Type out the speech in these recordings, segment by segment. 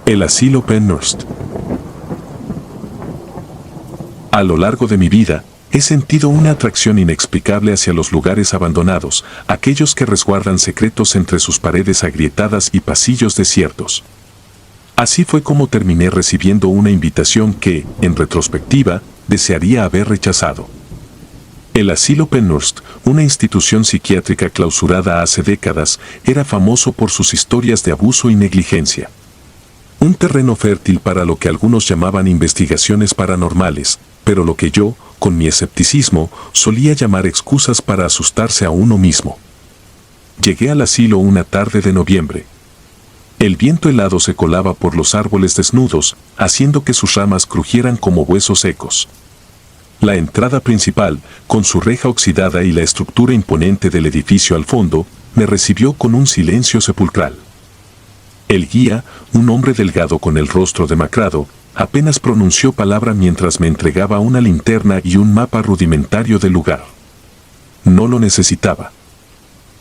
El asilo Penhurst. A lo largo de mi vida, he sentido una atracción inexplicable hacia los lugares abandonados, aquellos que resguardan secretos entre sus paredes agrietadas y pasillos desiertos. Así fue como terminé recibiendo una invitación que, en retrospectiva, desearía haber rechazado. El asilo Penhurst, una institución psiquiátrica clausurada hace décadas, era famoso por sus historias de abuso y negligencia. Un terreno fértil para lo que algunos llamaban investigaciones paranormales, pero lo que yo, con mi escepticismo, solía llamar excusas para asustarse a uno mismo. Llegué al asilo una tarde de noviembre. El viento helado se colaba por los árboles desnudos, haciendo que sus ramas crujieran como huesos secos. La entrada principal, con su reja oxidada y la estructura imponente del edificio al fondo, me recibió con un silencio sepulcral. El guía, un hombre delgado con el rostro demacrado, apenas pronunció palabra mientras me entregaba una linterna y un mapa rudimentario del lugar. No lo necesitaba.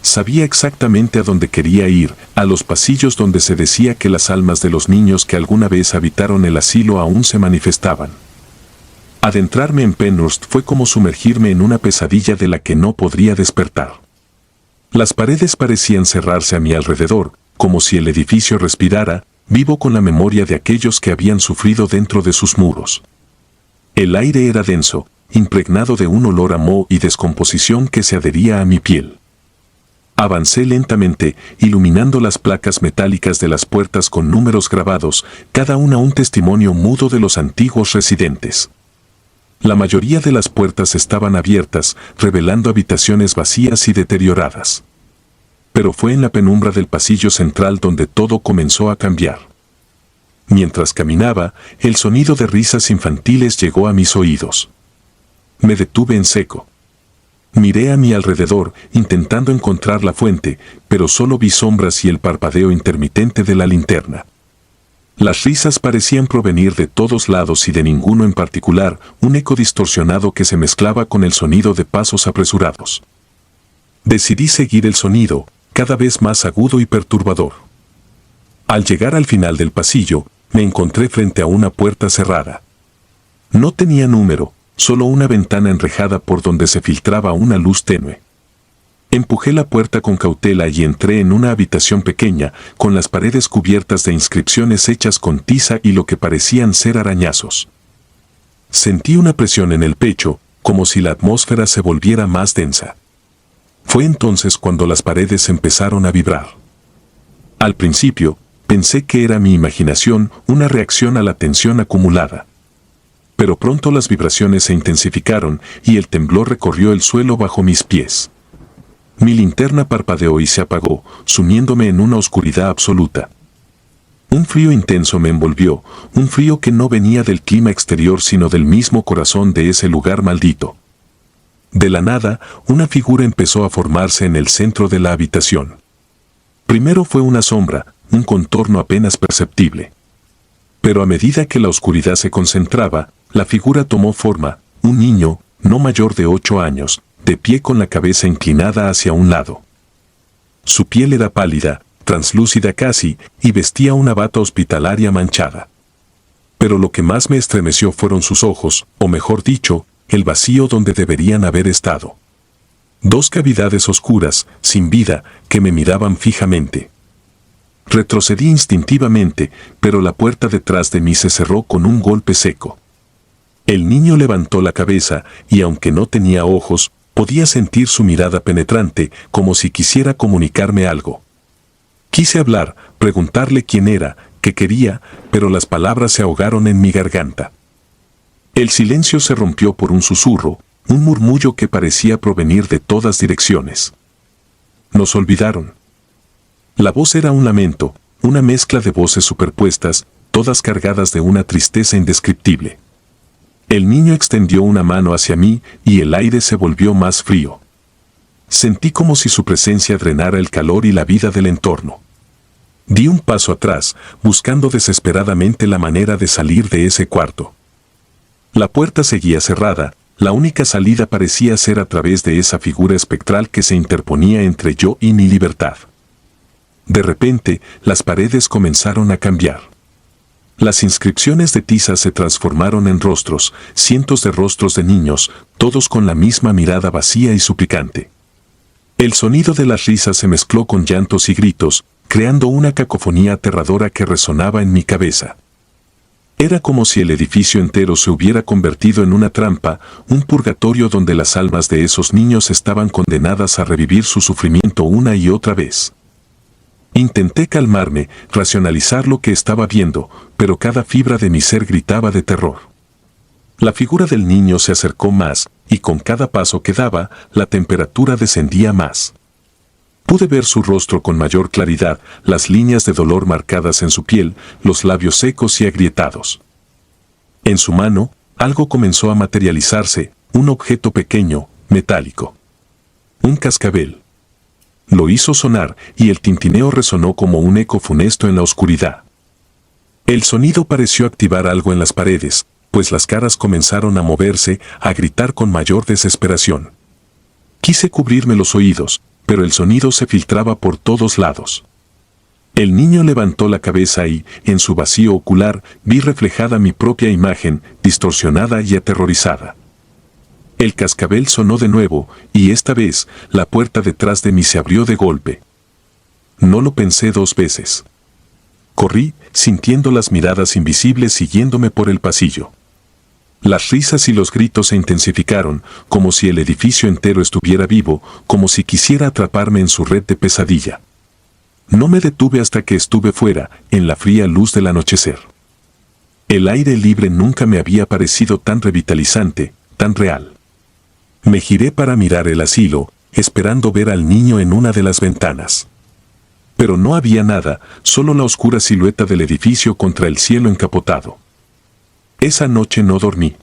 Sabía exactamente a dónde quería ir, a los pasillos donde se decía que las almas de los niños que alguna vez habitaron el asilo aún se manifestaban. Adentrarme en Penhurst fue como sumergirme en una pesadilla de la que no podría despertar. Las paredes parecían cerrarse a mi alrededor, como si el edificio respirara, vivo con la memoria de aquellos que habían sufrido dentro de sus muros. El aire era denso, impregnado de un olor a moho y descomposición que se adhería a mi piel. Avancé lentamente, iluminando las placas metálicas de las puertas con números grabados, cada una un testimonio mudo de los antiguos residentes. La mayoría de las puertas estaban abiertas, revelando habitaciones vacías y deterioradas. Pero fue en la penumbra del pasillo central donde todo comenzó a cambiar. Mientras caminaba, el sonido de risas infantiles llegó a mis oídos. Me detuve en seco. Miré a mi alrededor, intentando encontrar la fuente, pero solo vi sombras y el parpadeo intermitente de la linterna. Las risas parecían provenir de todos lados y de ninguno en particular, un eco distorsionado que se mezclaba con el sonido de pasos apresurados. Decidí seguir el sonido, cada vez más agudo y perturbador. Al llegar al final del pasillo, me encontré frente a una puerta cerrada. No tenía número, solo una ventana enrejada por donde se filtraba una luz tenue. Empujé la puerta con cautela y entré en una habitación pequeña, con las paredes cubiertas de inscripciones hechas con tiza y lo que parecían ser arañazos. Sentí una presión en el pecho, como si la atmósfera se volviera más densa. Fue entonces cuando las paredes empezaron a vibrar. Al principio, pensé que era mi imaginación, una reacción a la tensión acumulada. Pero pronto las vibraciones se intensificaron y el temblor recorrió el suelo bajo mis pies. Mi linterna parpadeó y se apagó, sumiéndome en una oscuridad absoluta. Un frío intenso me envolvió, un frío que no venía del clima exterior sino del mismo corazón de ese lugar maldito. De la nada, una figura empezó a formarse en el centro de la habitación. Primero fue una sombra, un contorno apenas perceptible. Pero a medida que la oscuridad se concentraba, la figura tomó forma, un niño, no mayor de 8 años, de pie con la cabeza inclinada hacia un lado. Su piel era pálida, translúcida casi, y vestía una bata hospitalaria manchada. Pero lo que más me estremeció fueron sus ojos, o mejor dicho, el vacío donde deberían haber estado. 2 cavidades oscuras, sin vida, que me miraban fijamente. Retrocedí instintivamente, pero la puerta detrás de mí se cerró con un golpe seco. El niño levantó la cabeza, y aunque no tenía ojos, podía sentir su mirada penetrante, como si quisiera comunicarme algo. Quise hablar, preguntarle quién era, qué quería, pero las palabras se ahogaron en mi garganta. El silencio se rompió por un susurro, un murmullo que parecía provenir de todas direcciones. Nos olvidaron. La voz era un lamento, una mezcla de voces superpuestas, todas cargadas de una tristeza indescriptible. El niño extendió una mano hacia mí y el aire se volvió más frío. Sentí como si su presencia drenara el calor y la vida del entorno. Di un paso atrás, buscando desesperadamente la manera de salir de ese cuarto. La puerta seguía cerrada, la única salida parecía ser a través de esa figura espectral que se interponía entre yo y mi libertad. De repente, las paredes comenzaron a cambiar. Las inscripciones de tiza se transformaron en rostros, cientos de rostros de niños, todos con la misma mirada vacía y suplicante. El sonido de las risas se mezcló con llantos y gritos, creando una cacofonía aterradora que resonaba en mi cabeza. Era como si el edificio entero se hubiera convertido en una trampa, un purgatorio donde las almas de esos niños estaban condenadas a revivir su sufrimiento una y otra vez. Intenté calmarme, racionalizar lo que estaba viendo, pero cada fibra de mi ser gritaba de terror. La figura del niño se acercó más, y con cada paso que daba, la temperatura descendía más. Pude ver su rostro con mayor claridad, las líneas de dolor marcadas en su piel, los labios secos y agrietados. En su mano, algo comenzó a materializarse, un objeto pequeño, metálico. Un cascabel. Lo hizo sonar, y el tintineo resonó como un eco funesto en la oscuridad. El sonido pareció activar algo en las paredes, pues las caras comenzaron a moverse, a gritar con mayor desesperación. Quise cubrirme los oídos, pero el sonido se filtraba por todos lados. El niño levantó la cabeza y, en su vacío ocular, vi reflejada mi propia imagen, distorsionada y aterrorizada. El cascabel sonó de nuevo, y esta vez, la puerta detrás de mí se abrió de golpe. No lo pensé dos veces. Corrí, sintiendo las miradas invisibles siguiéndome por el pasillo. Las risas y los gritos se intensificaron, como si el edificio entero estuviera vivo, como si quisiera atraparme en su red de pesadilla. No me detuve hasta que estuve fuera, en la fría luz del anochecer. El aire libre nunca me había parecido tan revitalizante, tan real. Me giré para mirar el asilo, esperando ver al niño en una de las ventanas. Pero no había nada, solo la oscura silueta del edificio contra el cielo encapotado. Esa noche no dormí.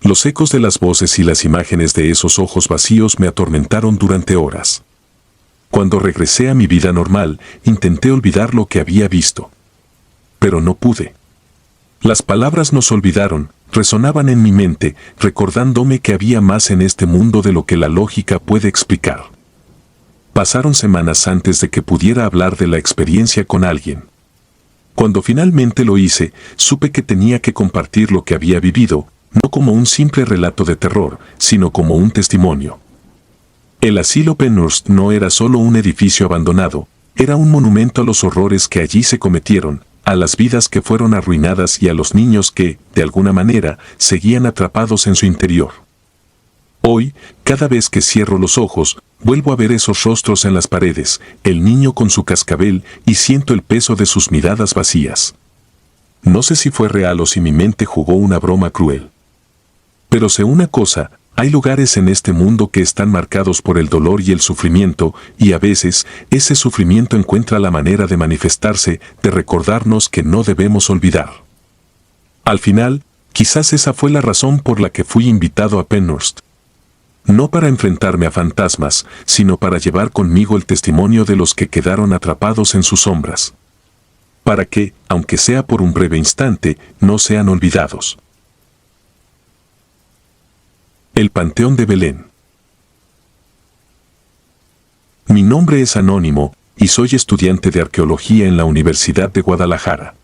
Los ecos de las voces y las imágenes de esos ojos vacíos me atormentaron durante horas. Cuando regresé a mi vida normal, intenté olvidar lo que había visto. Pero no pude. Las palabras nos olvidaron, resonaban en mi mente, recordándome que había más en este mundo de lo que la lógica puede explicar. Pasaron semanas antes de que pudiera hablar de la experiencia con alguien. Cuando finalmente lo hice, supe que tenía que compartir lo que había vivido, no como un simple relato de terror, sino como un testimonio. El asilo Penhurst no era solo un edificio abandonado, era un monumento a los horrores que allí se cometieron, a las vidas que fueron arruinadas y a los niños que, de alguna manera, seguían atrapados en su interior. Hoy, cada vez que cierro los ojos, vuelvo a ver esos rostros en las paredes, el niño con su cascabel, y siento el peso de sus miradas vacías. No sé si fue real o si mi mente jugó una broma cruel. Pero sé una cosa, hay lugares en este mundo que están marcados por el dolor y el sufrimiento, y a veces, ese sufrimiento encuentra la manera de manifestarse, de recordarnos que no debemos olvidar. Al final, quizás esa fue la razón por la que fui invitado a Penhurst. No para enfrentarme a fantasmas, sino para llevar conmigo el testimonio de los que quedaron atrapados en sus sombras. Para que, aunque sea por un breve instante, no sean olvidados. El Panteón de Belén. Mi nombre es anónimo, y soy estudiante de arqueología en la Universidad de Guadalajara.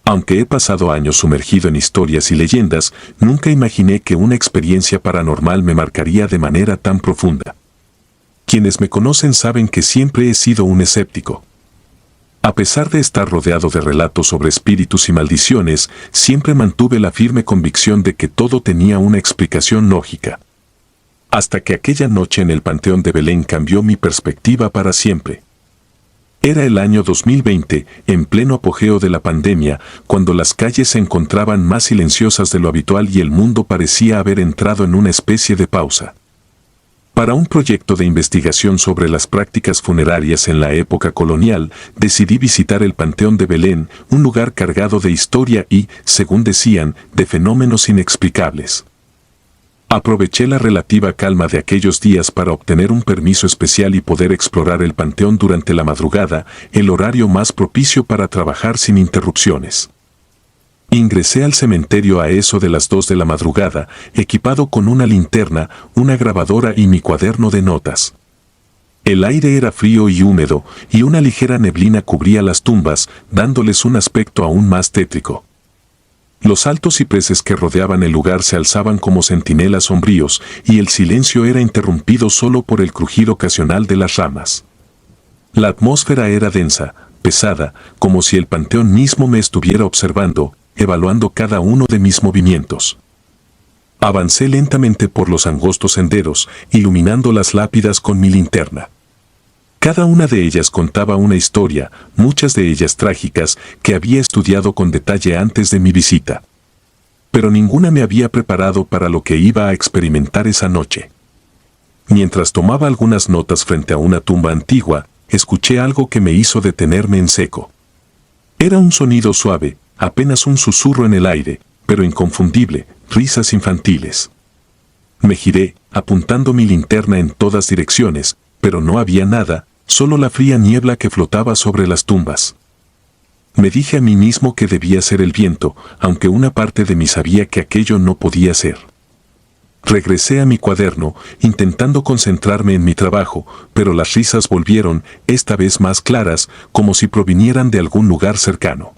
Aunque he pasado años sumergido en historias y leyendas, nunca imaginé que una experiencia paranormal me marcaría de manera tan profunda. Quienes me conocen saben que siempre he sido un escéptico. A pesar de estar rodeado de relatos sobre espíritus y maldiciones, siempre mantuve la firme convicción de que todo tenía una explicación lógica. Hasta que aquella noche en el Panteón de Belén cambió mi perspectiva para siempre. Era el año 2020, en pleno apogeo de la pandemia, cuando las calles se encontraban más silenciosas de lo habitual y el mundo parecía haber entrado en una especie de pausa. Para un proyecto de investigación sobre las prácticas funerarias en la época colonial, decidí visitar el Panteón de Belén, un lugar cargado de historia y, según decían, de fenómenos inexplicables. Aproveché la relativa calma de aquellos días para obtener un permiso especial y poder explorar el panteón durante la madrugada, el horario más propicio para trabajar sin interrupciones. Ingresé al cementerio a eso de las 2 de la madrugada, equipado con una linterna, una grabadora y mi cuaderno de notas. El aire era frío y húmedo, y una ligera neblina cubría las tumbas, dándoles un aspecto aún más tétrico. Los altos cipreses que rodeaban el lugar se alzaban como centinelas sombríos, y el silencio era interrumpido solo por el crujir ocasional de las ramas. La atmósfera era densa, pesada, como si el panteón mismo me estuviera observando, evaluando cada uno de mis movimientos. Avancé lentamente por los angostos senderos, iluminando las lápidas con mi linterna. Cada una de ellas contaba una historia, muchas de ellas trágicas, que había estudiado con detalle antes de mi visita. Pero ninguna me había preparado para lo que iba a experimentar esa noche. Mientras tomaba algunas notas frente a una tumba antigua, escuché algo que me hizo detenerme en seco. Era un sonido suave, apenas un susurro en el aire, pero inconfundible, risas infantiles. Me giré, apuntando mi linterna en todas direcciones, pero no había nada, solo la fría niebla que flotaba sobre las tumbas. Me dije a mí mismo que debía ser el viento, aunque una parte de mí sabía que aquello no podía ser. Regresé a mi cuaderno, intentando concentrarme en mi trabajo, pero las risas volvieron, esta vez más claras, como si provinieran de algún lugar cercano.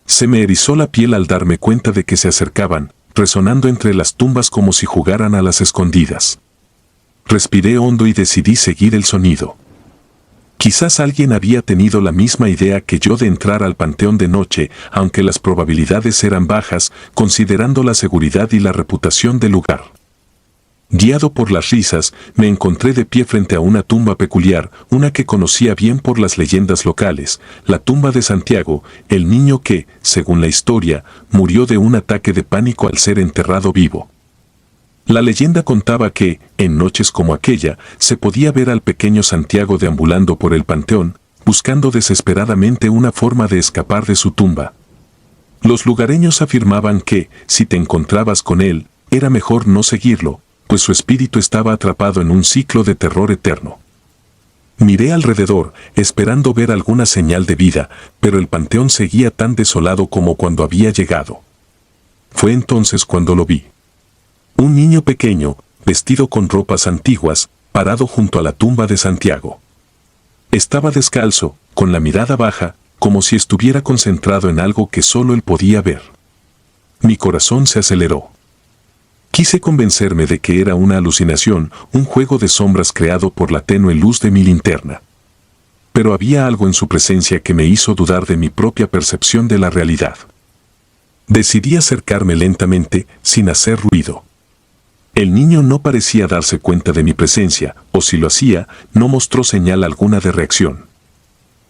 Se me erizó la piel al darme cuenta de que se acercaban, resonando entre las tumbas como si jugaran a las escondidas. Respiré hondo y decidí seguir el sonido. Quizás alguien había tenido la misma idea que yo de entrar al panteón de noche, aunque las probabilidades eran bajas, considerando la seguridad y la reputación del lugar. Guiado por las risas, me encontré de pie frente a una tumba peculiar, una que conocía bien por las leyendas locales, la tumba de Santiago, el niño que, según la historia, murió de un ataque de pánico al ser enterrado vivo. La leyenda contaba que, en noches como aquella, se podía ver al pequeño Santiago deambulando por el panteón, buscando desesperadamente una forma de escapar de su tumba. Los lugareños afirmaban que, si te encontrabas con él, era mejor no seguirlo, pues su espíritu estaba atrapado en un ciclo de terror eterno. Miré alrededor, esperando ver alguna señal de vida, pero el panteón seguía tan desolado como cuando había llegado. Fue entonces cuando lo vi. Un niño pequeño, vestido con ropas antiguas, parado junto a la tumba de Santiago. Estaba descalzo, con la mirada baja, como si estuviera concentrado en algo que solo él podía ver. Mi corazón se aceleró. Quise convencerme de que era una alucinación, un juego de sombras creado por la tenue luz de mi linterna. Pero había algo en su presencia que me hizo dudar de mi propia percepción de la realidad. Decidí acercarme lentamente, sin hacer ruido. El niño no parecía darse cuenta de mi presencia, o si lo hacía, no mostró señal alguna de reacción.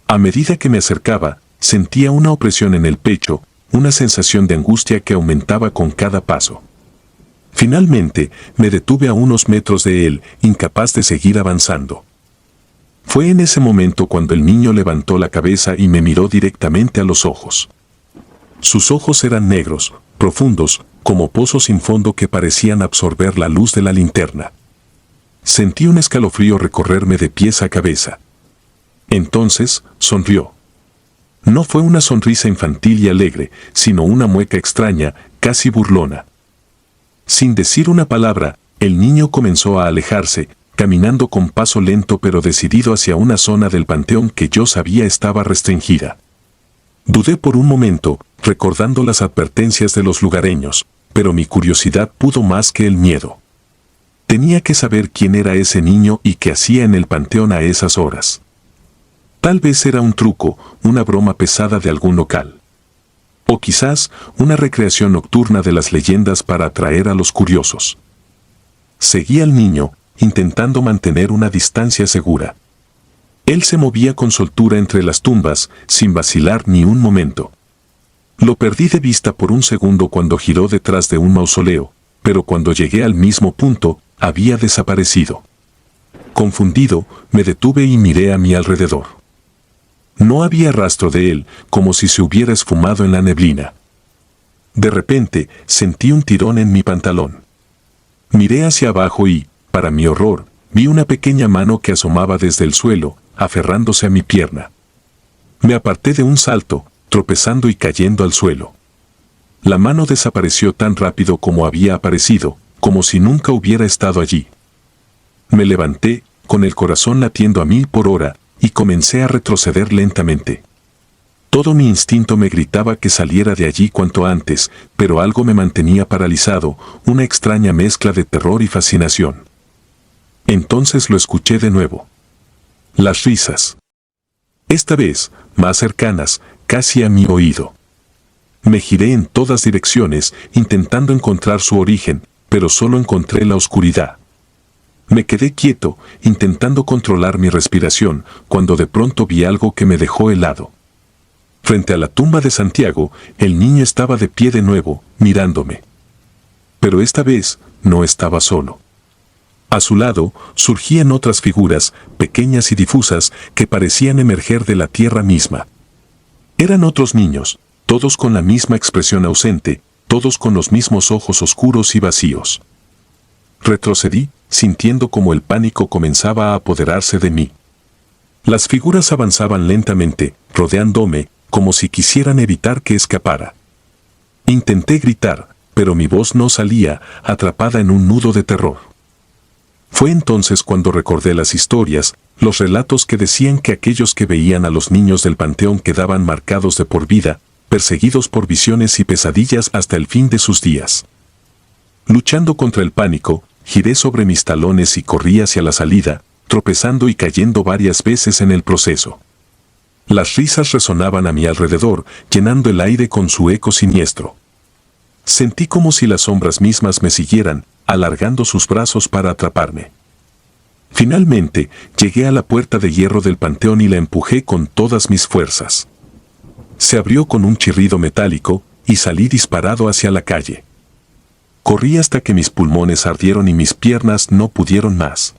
A medida que me acercaba, sentía una opresión en el pecho, una sensación de angustia que aumentaba con cada paso. Finalmente, me detuve a unos metros de él, incapaz de seguir avanzando. Fue en ese momento cuando el niño levantó la cabeza y me miró directamente a los ojos. Sus ojos eran negros, profundos, como pozos sin fondo que parecían absorber la luz de la linterna. Sentí un escalofrío recorrerme de pies a cabeza. Entonces, sonrió. No fue una sonrisa infantil y alegre, sino una mueca extraña, casi burlona. Sin decir una palabra, el niño comenzó a alejarse, caminando con paso lento pero decidido hacia una zona del panteón que yo sabía estaba restringida. Dudé por un momento, recordando las advertencias de los lugareños, pero mi curiosidad pudo más que el miedo. Tenía que saber quién era ese niño y qué hacía en el panteón a esas horas. Tal vez era un truco, una broma pesada de algún local. O quizás una recreación nocturna de las leyendas para atraer a los curiosos. Seguí al niño, intentando mantener una distancia segura. Él se movía con soltura entre las tumbas, sin vacilar ni un momento. Lo perdí de vista por un segundo cuando giró detrás de un mausoleo, pero cuando llegué al mismo punto, había desaparecido. Confundido, me detuve y miré a mi alrededor. No había rastro de él, como si se hubiera esfumado en la neblina. De repente, sentí un tirón en mi pantalón. Miré hacia abajo y, para mi horror, vi una pequeña mano que asomaba desde el suelo, aferrándose a mi pierna. Me aparté de un salto, tropezando y cayendo al suelo. La mano desapareció tan rápido como había aparecido, como si nunca hubiera estado allí. Me levanté, con el corazón latiendo a 1000 por hora, y comencé a retroceder lentamente. Todo mi instinto me gritaba que saliera de allí cuanto antes, pero algo me mantenía paralizado, una extraña mezcla de terror y fascinación. Entonces lo escuché de nuevo. Las risas. Esta vez, más cercanas, casi a mi oído. Me giré en todas direcciones, intentando encontrar su origen, pero solo encontré la oscuridad. Me quedé quieto, intentando controlar mi respiración, cuando de pronto vi algo que me dejó helado. Frente a la tumba de Santiago, el niño estaba de pie de nuevo, mirándome. Pero esta vez, no estaba solo. A su lado, surgían otras figuras, pequeñas y difusas, que parecían emerger de la tierra misma. Eran otros niños, todos con la misma expresión ausente, todos con los mismos ojos oscuros y vacíos. Retrocedí, sintiendo como el pánico comenzaba a apoderarse de mí. Las figuras avanzaban lentamente, rodeándome, como si quisieran evitar que escapara. Intenté gritar, pero mi voz no salía, atrapada en un nudo de terror. Fue entonces cuando recordé las historias, los relatos que decían que aquellos que veían a los niños del panteón quedaban marcados de por vida, perseguidos por visiones y pesadillas hasta el fin de sus días. Luchando contra el pánico, giré sobre mis talones y corrí hacia la salida, tropezando y cayendo varias veces en el proceso. Las risas resonaban a mi alrededor, llenando el aire con su eco siniestro. Sentí como si las sombras mismas me siguieran, alargando sus brazos para atraparme. Finalmente, llegué a la puerta de hierro del panteón y la empujé con todas mis fuerzas. Se abrió con un chirrido metálico, y salí disparado hacia la calle. Corrí hasta que mis pulmones ardieron y mis piernas no pudieron más.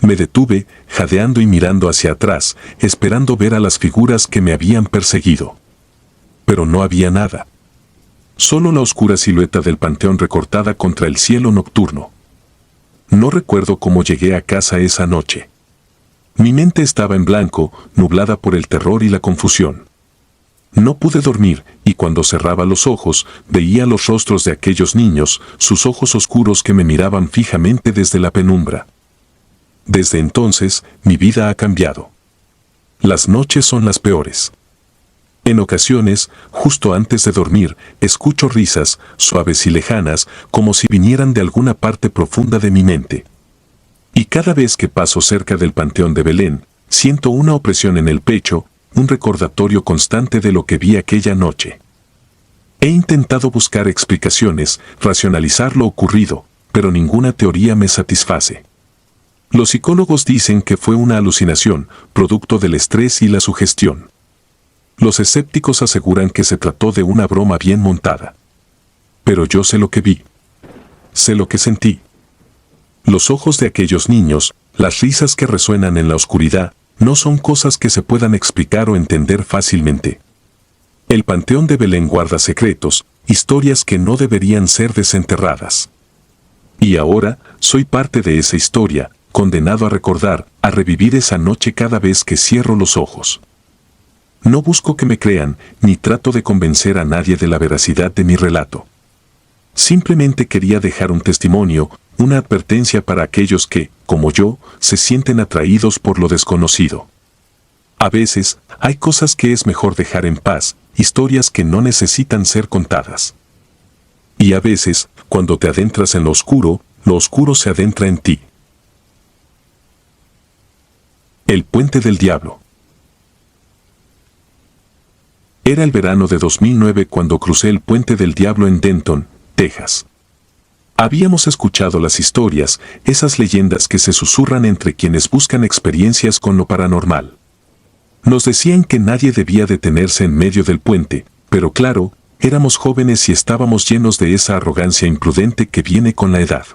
Me detuve, jadeando y mirando hacia atrás, esperando ver a las figuras que me habían perseguido. Pero no había nada. Solo la oscura silueta del panteón recortada contra el cielo nocturno. No recuerdo cómo llegué a casa esa noche. Mi mente estaba en blanco, nublada por el terror y la confusión. No pude dormir, y cuando cerraba los ojos, veía los rostros de aquellos niños, sus ojos oscuros que me miraban fijamente desde la penumbra. Desde entonces, mi vida ha cambiado. Las noches son las peores. En ocasiones, justo antes de dormir, escucho risas, suaves y lejanas, como si vinieran de alguna parte profunda de mi mente. Y cada vez que paso cerca del Panteón de Belén, siento una opresión en el pecho, un recordatorio constante de lo que vi aquella noche. He intentado buscar explicaciones, racionalizar lo ocurrido, pero ninguna teoría me satisface. Los psicólogos dicen que fue una alucinación, producto del estrés y la sugestión. Los escépticos aseguran que se trató de una broma bien montada. Pero yo sé lo que vi. Sé lo que sentí. Los ojos de aquellos niños, las risas que resuenan en la oscuridad, no son cosas que se puedan explicar o entender fácilmente. El Panteón de Belén guarda secretos, historias que no deberían ser desenterradas. Y ahora, soy parte de esa historia, condenado a recordar, a revivir esa noche cada vez que cierro los ojos. No busco que me crean, ni trato de convencer a nadie de la veracidad de mi relato. Simplemente quería dejar un testimonio, una advertencia para aquellos que, como yo, se sienten atraídos por lo desconocido. A veces, hay cosas que es mejor dejar en paz, historias que no necesitan ser contadas. Y a veces, cuando te adentras en lo oscuro se adentra en ti. El Puente del Diablo. Era el verano de 2009 cuando crucé el Puente del Diablo en Denton, Texas. Habíamos escuchado las historias, esas leyendas que se susurran entre quienes buscan experiencias con lo paranormal. Nos decían que nadie debía detenerse en medio del puente, pero claro, éramos jóvenes y estábamos llenos de esa arrogancia imprudente que viene con la edad.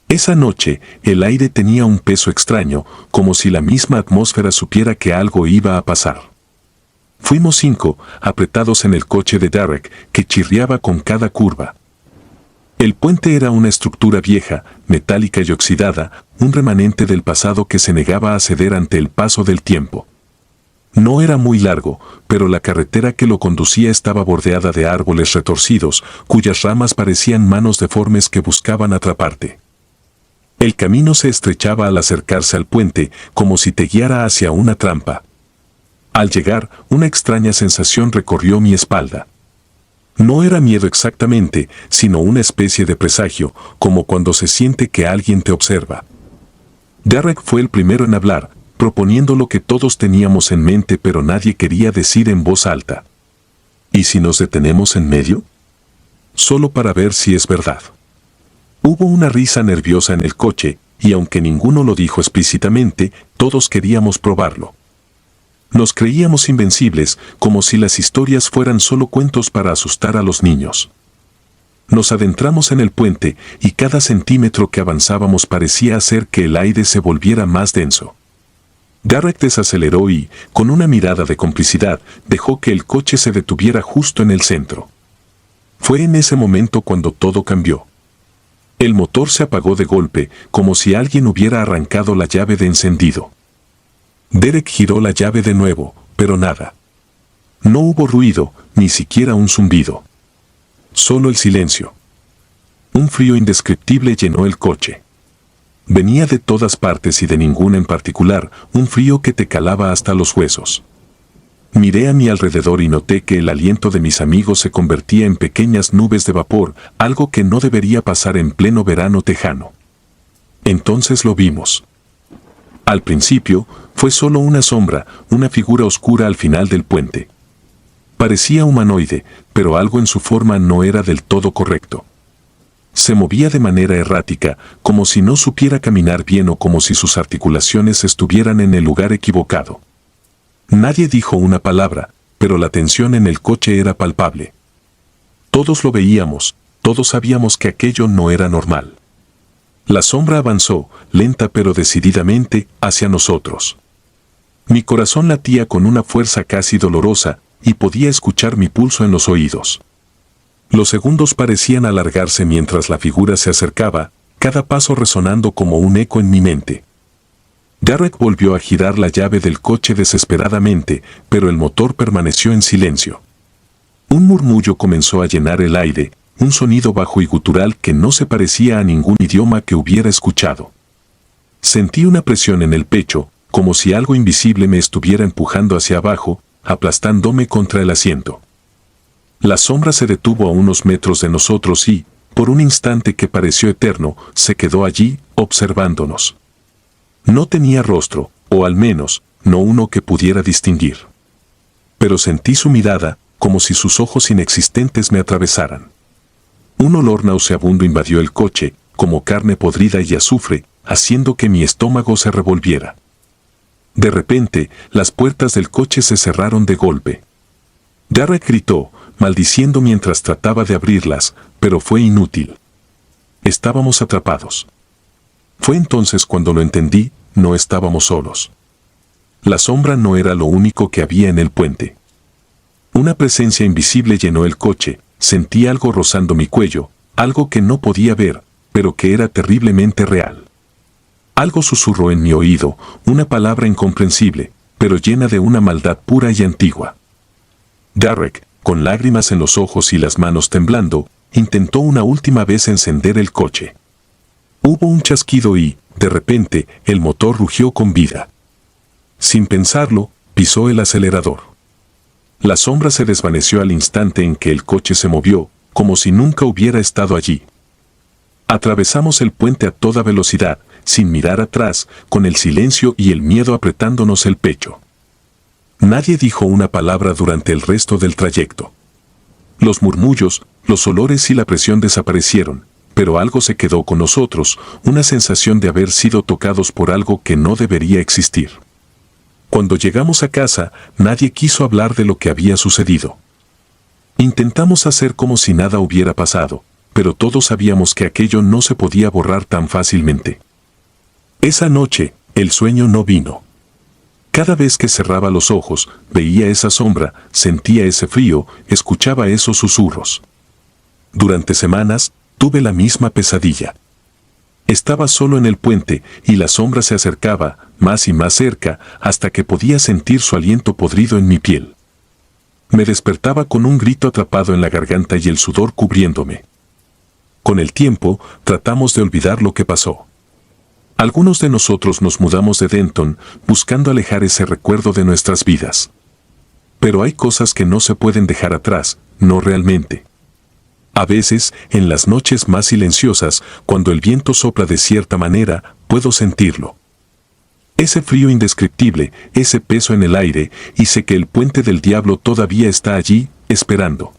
Esa noche, el aire tenía un peso extraño, como si la misma atmósfera supiera que algo iba a pasar. Fuimos 5, apretados en el coche de Derek, que chirriaba con cada curva. El puente era una estructura vieja, metálica y oxidada, un remanente del pasado que se negaba a ceder ante el paso del tiempo. No era muy largo, pero la carretera que lo conducía estaba bordeada de árboles retorcidos, cuyas ramas parecían manos deformes que buscaban atraparte. El camino se estrechaba al acercarse al puente, como si te guiara hacia una trampa. Al llegar, una extraña sensación recorrió mi espalda. No era miedo exactamente, sino una especie de presagio, como cuando se siente que alguien te observa. Derek fue el primero en hablar, proponiendo lo que todos teníamos en mente pero nadie quería decir en voz alta. ¿Y si nos detenemos en medio? Solo para ver si es verdad. Hubo una risa nerviosa en el coche, y aunque ninguno lo dijo explícitamente, todos queríamos probarlo. Nos creíamos invencibles, como si las historias fueran solo cuentos para asustar a los niños. Nos adentramos en el puente, y cada centímetro que avanzábamos parecía hacer que el aire se volviera más denso. Derek desaceleró y, con una mirada de complicidad, dejó que el coche se detuviera justo en el centro. Fue en ese momento cuando todo cambió. El motor se apagó de golpe, como si alguien hubiera arrancado la llave de encendido. Derek giró la llave de nuevo, pero nada. No hubo ruido, ni siquiera un zumbido. Solo el silencio. Un frío indescriptible llenó el coche. Venía de todas partes y de ninguna en particular, un frío que te calaba hasta los huesos. Miré a mi alrededor y noté que el aliento de mis amigos se convertía en pequeñas nubes de vapor, algo que no debería pasar en pleno verano tejano. Entonces lo vimos. Al principio, fue solo una sombra, una figura oscura al final del puente. Parecía humanoide, pero algo en su forma no era del todo correcto. Se movía de manera errática, como si no supiera caminar bien o como si sus articulaciones estuvieran en el lugar equivocado. Nadie dijo una palabra, pero la tensión en el coche era palpable. Todos lo veíamos, todos sabíamos que aquello no era normal. La sombra avanzó, lenta pero decididamente, hacia nosotros. Mi corazón latía con una fuerza casi dolorosa, y podía escuchar mi pulso en los oídos. Los segundos parecían alargarse mientras la figura se acercaba, cada paso resonando como un eco en mi mente. Derek volvió a girar la llave del coche desesperadamente, pero el motor permaneció en silencio. Un murmullo comenzó a llenar el aire, un sonido bajo y gutural que no se parecía a ningún idioma que hubiera escuchado. Sentí una presión en el pecho, como si algo invisible me estuviera empujando hacia abajo, aplastándome contra el asiento. La sombra se detuvo a unos metros de nosotros y, por un instante que pareció eterno, se quedó allí, observándonos. No tenía rostro, o al menos, no uno que pudiera distinguir. Pero sentí su mirada, como si sus ojos inexistentes me atravesaran. Un olor nauseabundo invadió el coche, como carne podrida y azufre, haciendo que mi estómago se revolviera. De repente, las puertas del coche se cerraron de golpe. Derek gritó, maldiciendo mientras trataba de abrirlas, pero fue inútil. Estábamos atrapados. Fue entonces cuando lo entendí, no estábamos solos. La sombra no era lo único que había en el puente. Una presencia invisible llenó el coche, sentí algo rozando mi cuello, algo que no podía ver, pero que era terriblemente real. Algo susurró en mi oído, una palabra incomprensible, pero llena de una maldad pura y antigua. Derek, con lágrimas en los ojos y las manos temblando, intentó una última vez encender el coche. Hubo un chasquido y, de repente, el motor rugió con vida. Sin pensarlo, pisó el acelerador. La sombra se desvaneció al instante en que el coche se movió, como si nunca hubiera estado allí. Atravesamos el puente a toda velocidad, sin mirar atrás, con el silencio y el miedo apretándonos el pecho. Nadie dijo una palabra durante el resto del trayecto. Los murmullos, los olores y la presión desaparecieron, pero algo se quedó con nosotros, una sensación de haber sido tocados por algo que no debería existir. Cuando llegamos a casa, nadie quiso hablar de lo que había sucedido. Intentamos hacer como si nada hubiera pasado, pero todos sabíamos que aquello no se podía borrar tan fácilmente. Esa noche, el sueño no vino. Cada vez que cerraba los ojos, veía esa sombra, sentía ese frío, escuchaba esos susurros. Durante semanas, tuve la misma pesadilla. Estaba solo en el puente, y la sombra se acercaba, más y más cerca, hasta que podía sentir su aliento podrido en mi piel. Me despertaba con un grito atrapado en la garganta y el sudor cubriéndome. Con el tiempo, tratamos de olvidar lo que pasó. Algunos de nosotros nos mudamos de Denton buscando alejar ese recuerdo de nuestras vidas. Pero hay cosas que no se pueden dejar atrás, no realmente. A veces, en las noches más silenciosas, cuando el viento sopla de cierta manera, puedo sentirlo. Ese frío indescriptible, ese peso en el aire, y sé que el puente del diablo todavía está allí, esperando.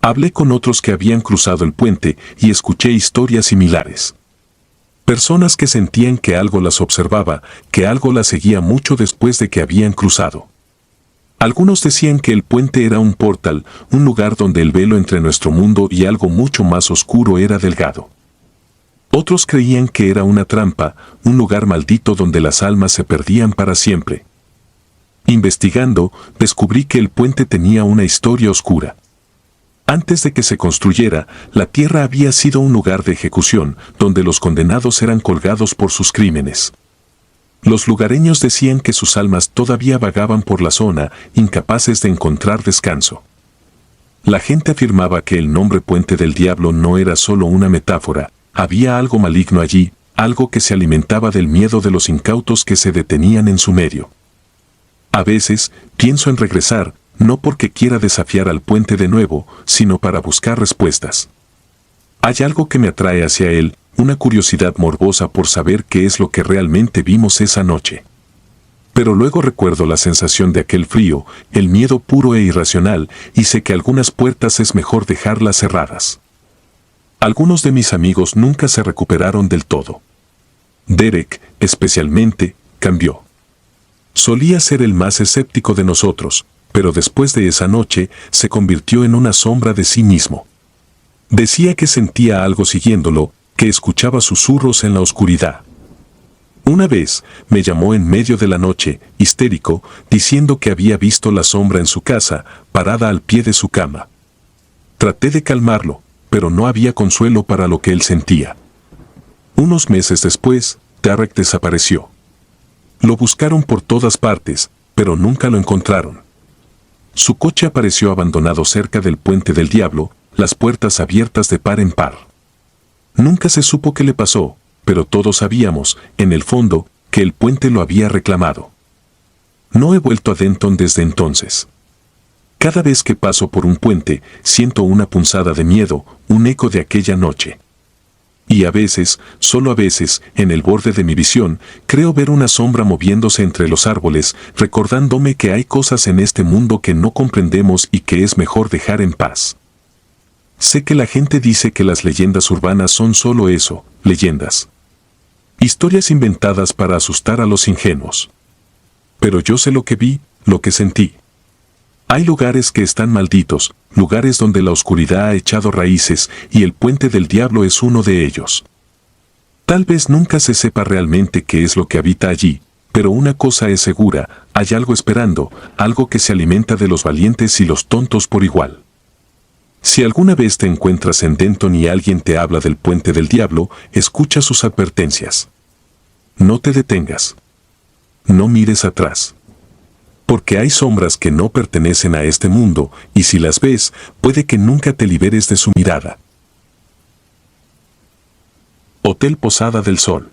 Hablé con otros que habían cruzado el puente y escuché historias similares. Personas que sentían que algo las observaba, que algo las seguía mucho después de que habían cruzado. Algunos decían que el puente era un portal, un lugar donde el velo entre nuestro mundo y algo mucho más oscuro era delgado. Otros creían que era una trampa, un lugar maldito donde las almas se perdían para siempre. Investigando, descubrí que el puente tenía una historia oscura. Antes de que se construyera, la tierra había sido un lugar de ejecución, donde los condenados eran colgados por sus crímenes. Los lugareños decían que sus almas todavía vagaban por la zona, incapaces de encontrar descanso. La gente afirmaba que el nombre Puente del Diablo no era solo una metáfora, había algo maligno allí, algo que se alimentaba del miedo de los incautos que se detenían en su medio. A veces, pienso en regresar, no porque quiera desafiar al puente de nuevo, sino para buscar respuestas. Hay algo que me atrae hacia él, una curiosidad morbosa por saber qué es lo que realmente vimos esa noche. Pero luego recuerdo la sensación de aquel frío, el miedo puro e irracional, y sé que algunas puertas es mejor dejarlas cerradas. Algunos de mis amigos nunca se recuperaron del todo. Derek, especialmente, cambió. Solía ser el más escéptico de nosotros, pero después de esa noche se convirtió en una sombra de sí mismo. Decía que sentía algo siguiéndolo, que escuchaba susurros en la oscuridad. Una vez me llamó en medio de la noche, histérico, diciendo que había visto la sombra en su casa, parada al pie de su cama. Traté de calmarlo, pero no había consuelo para lo que él sentía. Unos meses después, Derek desapareció. Lo buscaron por todas partes, pero nunca lo encontraron. Su coche apareció abandonado cerca del Puente del Diablo, las puertas abiertas de par en par. Nunca se supo qué le pasó, pero todos sabíamos, en el fondo, que el puente lo había reclamado. No he vuelto a Denton desde entonces. Cada vez que paso por un puente, siento una punzada de miedo, un eco de aquella noche. Y a veces, solo a veces, en el borde de mi visión, creo ver una sombra moviéndose entre los árboles, recordándome que hay cosas en este mundo que no comprendemos y que es mejor dejar en paz. Sé que la gente dice que las leyendas urbanas son solo eso, leyendas. Historias inventadas para asustar a los ingenuos. Pero yo sé lo que vi, lo que sentí. Hay lugares que están malditos, lugares donde la oscuridad ha echado raíces y el Puente del Diablo es uno de ellos. Tal vez nunca se sepa realmente qué es lo que habita allí, pero una cosa es segura, hay algo esperando, algo que se alimenta de los valientes y los tontos por igual. Si alguna vez te encuentras en Denton y alguien te habla del Puente del Diablo, escucha sus advertencias. No te detengas. No mires atrás. Porque hay sombras que no pertenecen a este mundo, y si las ves, puede que nunca te liberes de su mirada. Hotel Posada del Sol.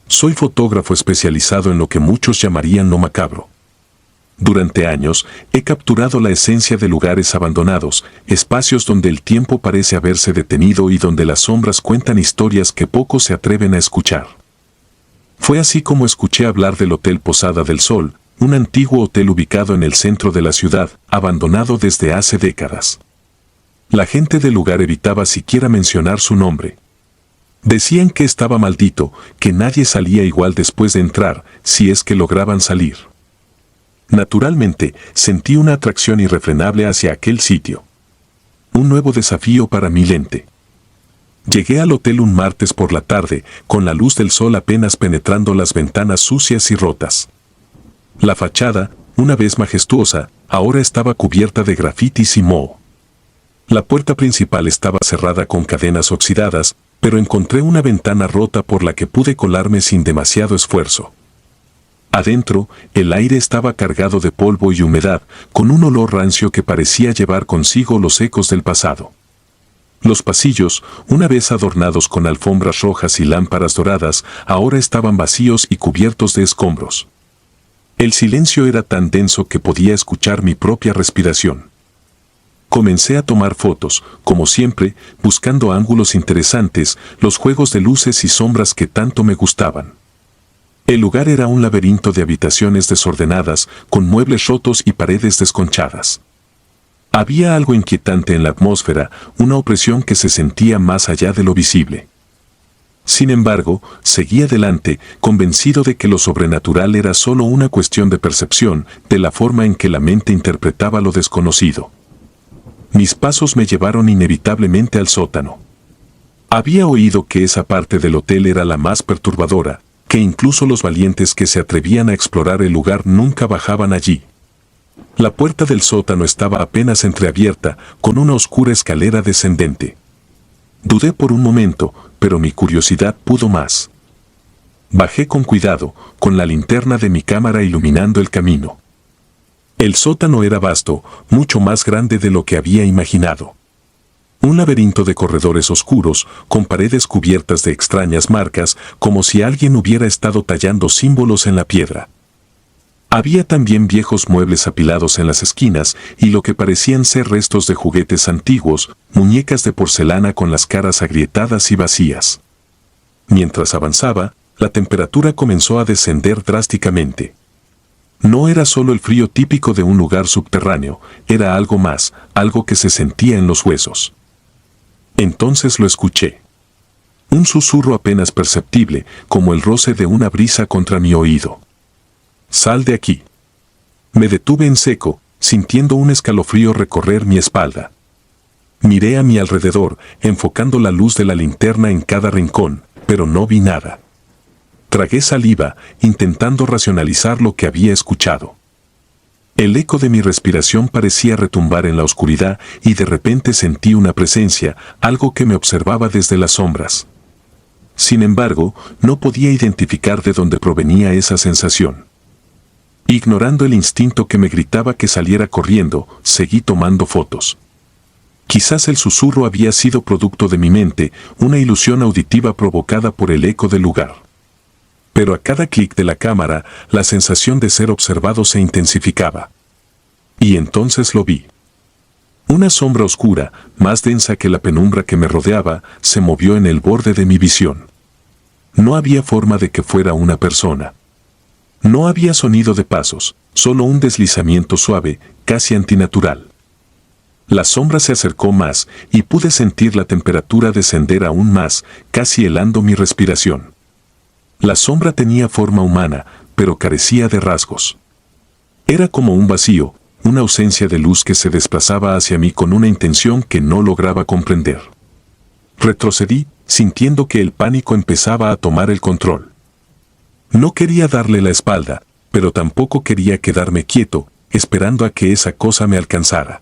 Soy fotógrafo especializado en lo que muchos llamarían lo macabro. Durante años, he capturado la esencia de lugares abandonados, espacios donde el tiempo parece haberse detenido y donde las sombras cuentan historias que pocos se atreven a escuchar. Fue así como escuché hablar del Hotel Posada del Sol, un antiguo hotel ubicado en el centro de la ciudad, abandonado desde hace décadas. La gente del lugar evitaba siquiera mencionar su nombre. Decían que estaba maldito, que nadie salía igual después de entrar, si es que lograban salir. Naturalmente, sentí una atracción irrefrenable hacia aquel sitio. Un nuevo desafío para mi lente. Llegué al hotel un martes por la tarde, con la luz del sol apenas penetrando las ventanas sucias y rotas. La fachada, una vez majestuosa, ahora estaba cubierta de grafitis y moho. La puerta principal estaba cerrada con cadenas oxidadas, pero encontré una ventana rota por la que pude colarme sin demasiado esfuerzo. Adentro, el aire estaba cargado de polvo y humedad, con un olor rancio que parecía llevar consigo los ecos del pasado. Los pasillos, una vez adornados con alfombras rojas y lámparas doradas, ahora estaban vacíos y cubiertos de escombros. El silencio era tan denso que podía escuchar mi propia respiración. Comencé a tomar fotos, como siempre, buscando ángulos interesantes, los juegos de luces y sombras que tanto me gustaban. El lugar era un laberinto de habitaciones desordenadas, con muebles rotos y paredes desconchadas. Había algo inquietante en la atmósfera, una opresión que se sentía más allá de lo visible. Sin embargo, seguí adelante, convencido de que lo sobrenatural era solo una cuestión de percepción, de la forma en que la mente interpretaba lo desconocido. Mis pasos me llevaron inevitablemente al sótano. Había oído que esa parte del hotel era la más perturbadora, que incluso los valientes que se atrevían a explorar el lugar nunca bajaban allí. La puerta del sótano estaba apenas entreabierta, con una oscura escalera descendente. Dudé por un momento, pero mi curiosidad pudo más. Bajé con cuidado, con la linterna de mi cámara iluminando el camino. El sótano era vasto, mucho más grande de lo que había imaginado. Un laberinto de corredores oscuros, con paredes cubiertas de extrañas marcas, como si alguien hubiera estado tallando símbolos en la piedra. Había también viejos muebles apilados en las esquinas y lo que parecían ser restos de juguetes antiguos, muñecas de porcelana con las caras agrietadas y vacías. Mientras avanzaba, la temperatura comenzó a descender drásticamente. No era solo el frío típico de un lugar subterráneo, era algo más, algo que se sentía en los huesos. Entonces lo escuché. Un susurro apenas perceptible, como el roce de una brisa contra mi oído. «Sal de aquí». Me detuve en seco, sintiendo un escalofrío recorrer mi espalda. Miré a mi alrededor, enfocando la luz de la linterna en cada rincón, pero no vi nada. Tragué saliva, intentando racionalizar lo que había escuchado. El eco de mi respiración parecía retumbar en la oscuridad y de repente sentí una presencia, algo que me observaba desde las sombras. Sin embargo, no podía identificar de dónde provenía esa sensación. Ignorando el instinto que me gritaba que saliera corriendo, seguí tomando fotos. Quizás el susurro había sido producto de mi mente, una ilusión auditiva provocada por el eco del lugar. Pero a cada clic de la cámara, la sensación de ser observado se intensificaba. Y entonces lo vi. Una sombra oscura, más densa que la penumbra que me rodeaba, se movió en el borde de mi visión. No había forma de que fuera una persona. No había sonido de pasos, solo un deslizamiento suave, casi antinatural. La sombra se acercó más y pude sentir la temperatura descender aún más, casi helando mi respiración. La sombra tenía forma humana, pero carecía de rasgos. Era como un vacío, una ausencia de luz que se desplazaba hacia mí con una intención que no lograba comprender. Retrocedí, sintiendo que el pánico empezaba a tomar el control. No quería darle la espalda, pero tampoco quería quedarme quieto, esperando a que esa cosa me alcanzara.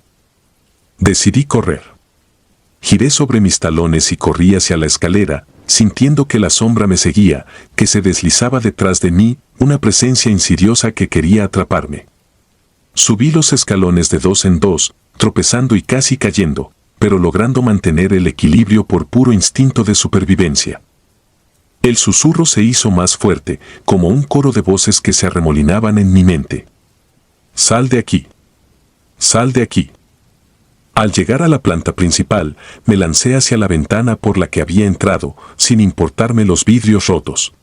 Decidí correr. Giré sobre mis talones y corrí hacia la escalera, sintiendo que la sombra me seguía, que se deslizaba detrás de mí, una presencia insidiosa que quería atraparme. Subí los escalones de 2 en 2, tropezando y casi cayendo, pero logrando mantener el equilibrio por puro instinto de supervivencia. El susurro se hizo más fuerte, como un coro de voces que se arremolinaban en mi mente. «Sal de aquí. Sal de aquí». Al llegar a la planta principal, me lancé hacia la ventana por la que había entrado, sin importarme los vidrios rotos.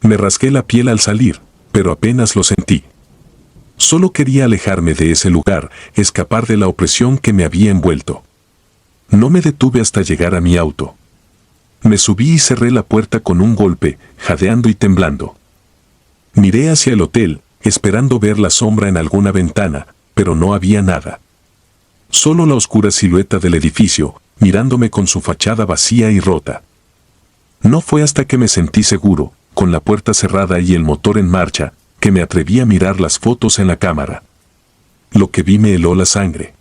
Me rasgué la piel al salir, pero apenas lo sentí. Solo quería alejarme de ese lugar, escapar de la opresión que me había envuelto. No me detuve hasta llegar a mi auto. Me subí y cerré la puerta con un golpe, jadeando y temblando. Miré hacia el hotel, esperando ver la sombra en alguna ventana, pero no había nada. Solo la oscura silueta del edificio, mirándome con su fachada vacía y rota. No fue hasta que me sentí seguro, con la puerta cerrada y el motor en marcha, que me atreví a mirar las fotos en la cámara. Lo que vi me heló la sangre.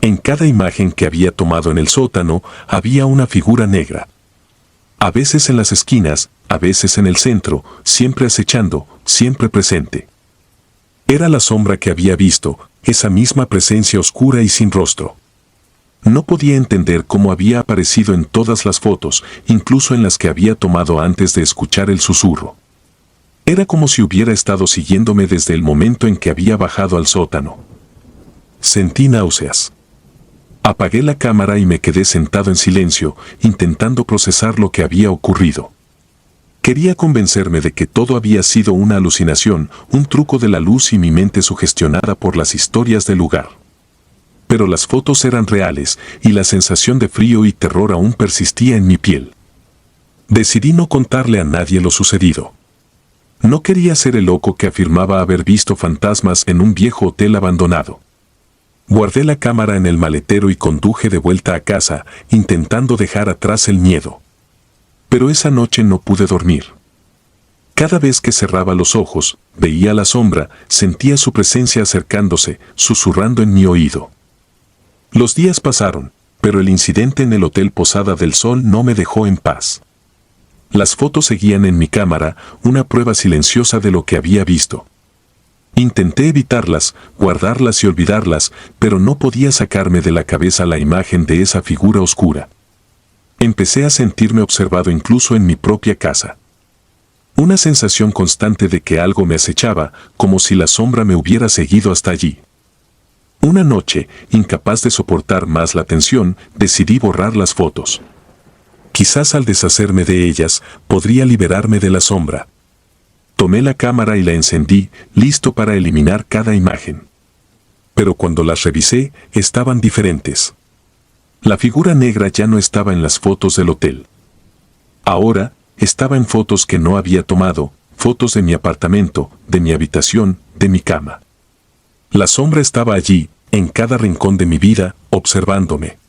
En cada imagen que había tomado en el sótano, había una figura negra. A veces en las esquinas, a veces en el centro, siempre acechando, siempre presente. Era la sombra que había visto, esa misma presencia oscura y sin rostro. No podía entender cómo había aparecido en todas las fotos, incluso en las que había tomado antes de escuchar el susurro. Era como si hubiera estado siguiéndome desde el momento en que había bajado al sótano. Sentí náuseas. Apagué la cámara y me quedé sentado en silencio, intentando procesar lo que había ocurrido. Quería convencerme de que todo había sido una alucinación, un truco de la luz y mi mente sugestionada por las historias del lugar. Pero las fotos eran reales y la sensación de frío y terror aún persistía en mi piel. Decidí no contarle a nadie lo sucedido. No quería ser el loco que afirmaba haber visto fantasmas en un viejo hotel abandonado. Guardé la cámara en el maletero y conduje de vuelta a casa, intentando dejar atrás el miedo. Pero esa noche no pude dormir. Cada vez que cerraba los ojos, veía la sombra, sentía su presencia acercándose, susurrando en mi oído. Los días pasaron, pero el incidente en el Hotel Posada del Sol no me dejó en paz. Las fotos seguían en mi cámara, una prueba silenciosa de lo que había visto. Intenté evitarlas, guardarlas y olvidarlas, pero no podía sacarme de la cabeza la imagen de esa figura oscura. Empecé a sentirme observado incluso en mi propia casa. Una sensación constante de que algo me acechaba, como si la sombra me hubiera seguido hasta allí. Una noche, incapaz de soportar más la tensión, decidí borrar las fotos. Quizás al deshacerme de ellas, podría liberarme de la sombra. Tomé la cámara y la encendí, listo para eliminar cada imagen. Pero cuando las revisé, estaban diferentes. La figura negra ya no estaba en las fotos del hotel. Ahora, estaba en fotos que no había tomado, fotos de mi apartamento, de mi habitación, de mi cama. La sombra estaba allí, en cada rincón de mi vida, observándome.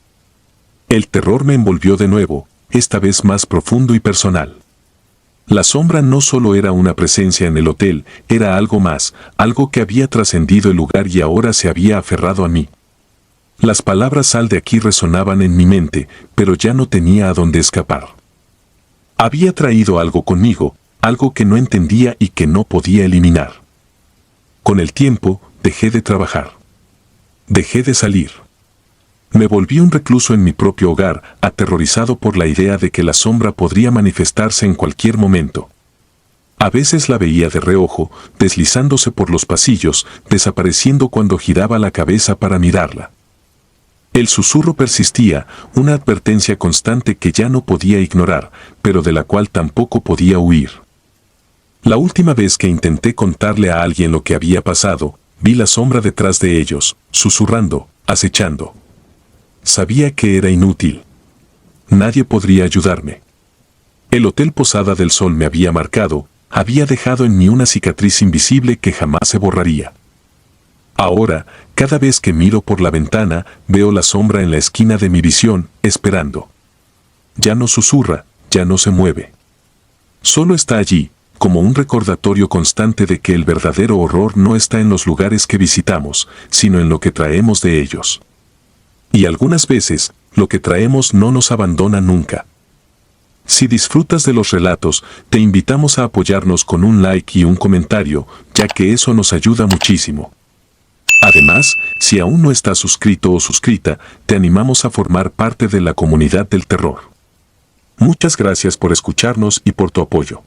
El terror me envolvió de nuevo, esta vez más profundo y personal. La sombra no solo era una presencia en el hotel, era algo más, algo que había trascendido el lugar y ahora se había aferrado a mí. Las palabras "sal de aquí" resonaban en mi mente, pero ya no tenía a dónde escapar. Había traído algo conmigo, algo que no entendía y que no podía eliminar. Con el tiempo, dejé de trabajar. Dejé de salir. Me volví un recluso en mi propio hogar, aterrorizado por la idea de que la sombra podría manifestarse en cualquier momento. A veces la veía de reojo, deslizándose por los pasillos, desapareciendo cuando giraba la cabeza para mirarla. El susurro persistía, una advertencia constante que ya no podía ignorar, pero de la cual tampoco podía huir. La última vez que intenté contarle a alguien lo que había pasado, vi la sombra detrás de ellos, susurrando, acechando. Sabía que era inútil. Nadie podría ayudarme. El Hotel Posada del Sol me había marcado, había dejado en mí una cicatriz invisible que jamás se borraría. Ahora, cada vez que miro por la ventana, veo la sombra en la esquina de mi visión, esperando. Ya no susurra, ya no se mueve. Solo está allí, como un recordatorio constante de que el verdadero horror no está en los lugares que visitamos, sino en lo que traemos de ellos. Y algunas veces, lo que traemos no nos abandona nunca. Si disfrutas de los relatos, te invitamos a apoyarnos con un like y un comentario, ya que eso nos ayuda muchísimo. Además, si aún no estás suscrito o suscrita, te animamos a formar parte de la comunidad del terror. Muchas gracias por escucharnos y por tu apoyo.